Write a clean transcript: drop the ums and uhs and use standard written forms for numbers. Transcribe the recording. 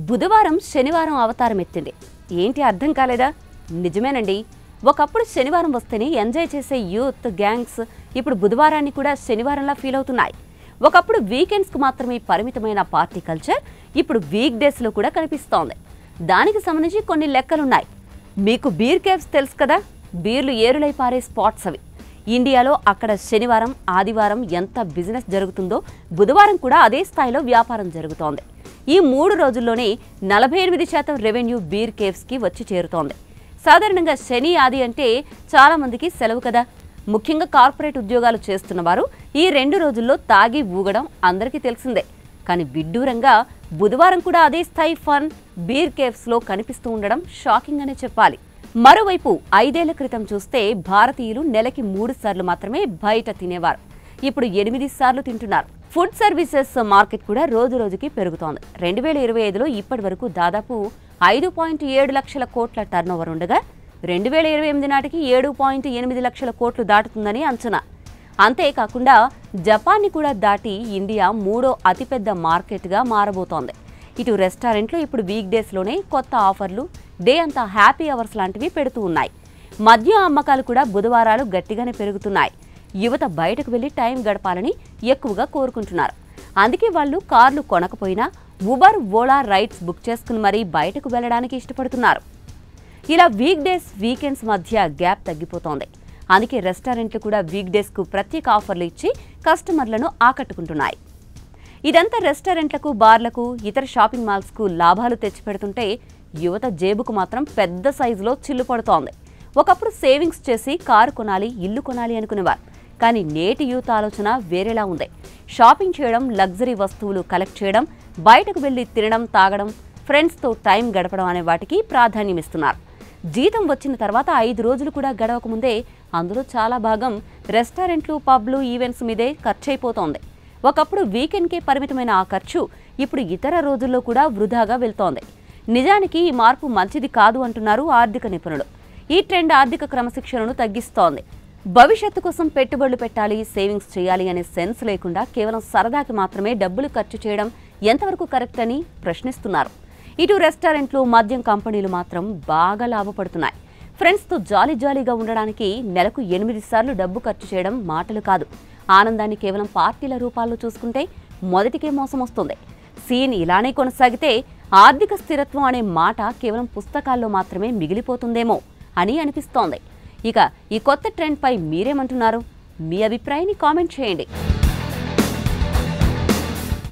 బుధవారం శనివారం అవతారం ఎత్తింది. ఏంటి అర్థం కాలేదా? నిజమేనండి. ఒకప్పుడు శనివారం వస్తేనే ఎంజాయ్ చేసే యూత్ గ్యాంగ్స్ ఇప్పుడు బుధవారాన్ని కూడా శనివారంలా ఫీల్ అవుతున్నాయి. ఒకప్పుడు వీకెండ్స్కు మాత్రమే పరిమితమైన పార్టీ కల్చర్ ఇప్పుడు వీక్ డేస్లో కూడా కనిపిస్తోంది. దానికి సంబంధించి కొన్ని లెక్కలున్నాయి. మీకు బీర్ కేవ్స్ తెలుసు కదా, బీర్లు ఏరులై పారే స్పాట్స్ అవి. ఇండియాలో అక్కడ శనివారం ఆదివారం ఎంత బిజినెస్ జరుగుతుందో బుధవారం కూడా అదే స్థాయిలో వ్యాపారం జరుగుతోంది. ఈ 3 రోజుల్లోనే 48% రెవెన్యూ బీర్ కేవ్స్కి వచ్చి చేరుతోంది. సాధారణంగా శని ఆది అంటే చాలా మందికి సెలవు కదా. ముఖ్యంగా కార్పొరేట్ ఉద్యోగాలు చేస్తున్న వారు ఈ 2 రోజుల్లో తాగి ఊగడం అందరికీ తెలిసిందే. కానీ విడ్డూరంగా బుధవారం కూడా అదే స్థాయి ఫన్ బీర్ కేవ్స్లో కనిపిస్తూ ఉండడం షాకింగ్ అనే చెప్పాలి. మరోవైపు 5 ఏళ్ల క్రితం చూస్తే భారతీయులు నెలకి 3 సార్లు మాత్రమే బయట తినేవారు. ఇప్పుడు 8 సార్లు తింటున్నారు. ఫుడ్ సర్వీసెస్ మార్కెట్ కూడా రోజు రోజుకి పెరుగుతోంది. 2025లో ఇప్పటి వరకు దాదాపు 5.7 లక్షల కోట్ల టర్నోవర్ ఉండగా 2028 నాటికి 7.8 లక్షల కోట్లు దాటుతుందని అంచనా. అంతేకాకుండా జపాన్ని కూడా దాటి ఇండియా 3వ అతిపెద్ద మార్కెట్గా మారబోతోంది. ఇటు రెస్టారెంట్లు ఇప్పుడు వీక్ డేస్లోనే కొత్త ఆఫర్లు, డే అంతా హ్యాపీ అవర్స్ లాంటివి పెడుతూ ఉన్నాయి. మద్యం అమ్మకాలు కూడా బుధవారాలు గట్టిగానే పెరుగుతున్నాయి. యువత బయటకు వెళ్లి టైం గడపాలని ఎక్కువగా కోరుకుంటున్నారు. అందుకే వాళ్ళు కార్లు కొనకపోయినా ఉబర్, ఓలా రైడ్స్ బుక్ చేసుకుని మరీ బయటకు వెళ్లడానికి ఇష్టపడుతున్నారు. ఇలా వీక్ డేస్ వీకెండ్స్ మధ్య గ్యాప్ తగ్గిపోతోంది. అందుకే రెస్టారెంట్లు కూడా వీక్ డేస్కు ప్రత్యేక ఆఫర్లు ఇచ్చి కస్టమర్లను ఆకట్టుకుంటున్నాయి. ఇదంతా రెస్టారెంట్లకు, బార్లకు, ఇతర షాపింగ్ మాల్స్కు లాభాలు తెచ్చిపెడుతుంటే యువత జేబుకు మాత్రం పెద్ద సైజులో చిల్లు పడుతోంది. ఒకప్పుడు సేవింగ్స్ చేసి కారు కొనాలి, ఇల్లు కొనాలి అనుకునేవారు. కానీ నేటి యూత్ ఆలోచన వేరేలా ఉంది. షాపింగ్ చేయడం, లగ్జరీ వస్తువులు కలెక్ట్ చేయడం, బయటకు వెళ్లి తినడం, తాగడం, ఫ్రెండ్స్తో టైం గడపడం అనే వాటికి ప్రాధాన్యం ఇస్తున్నారు. జీతం వచ్చిన తర్వాత 5 రోజులు కూడా గడవకముందే అందులో చాలా భాగం రెస్టారెంట్లు, పబ్లు, ఈవెంట్స్ మీదే ఖర్చయిపోతోంది. ఒకప్పుడు వీకెండ్కే పరిమితమైన ఆ ఖర్చు ఇప్పుడు ఇతర రోజుల్లో కూడా వృధాగా వెళ్తోంది. నిజానికి ఈ మార్పు మంచిది కాదు అంటున్నారు ఆర్థిక నిపుణులు. ఈ ట్రెండ్ ఆర్థిక క్రమశిక్షణను తగ్గిస్తోంది. భవిష్యత్తు కోసం పెట్టుబడులు పెట్టాలి, సేవింగ్స్ చేయాలి అనే సెన్స్ లేకుండా కేవలం సరదాకి మాత్రమే డబ్బులు ఖర్చు చేయడం ఎంతవరకు కరెక్ట్ అని ప్రశ్నిస్తున్నారు. ఇటు రెస్టారెంట్లు, మద్యం కంపెనీలు మాత్రం బాగా లాభపడుతున్నాయి. ఫ్రెండ్స్తో జాలీగా ఉండడానికి నెలకు 8 సార్లు డబ్బు ఖర్చు చేయడం మాటలు కాదు. ఆనందాన్ని కేవలం పార్టీల రూపాల్లో చూసుకుంటే మొదటికే మోసం వస్తుంది. సీన్ ఇలానే కొనసాగితే ఆర్థిక స్థిరత్వం అనే మాట కేవలం పుస్తకాల్లో మాత్రమే మిగిలిపోతుందేమో అని అనిపిస్తోంది. ఇక ఈ కొత్త ట్రెండ్పై మీరేమంటున్నారు? మీ అభిప్రాయాన్ని కామెంట్ చేయండి.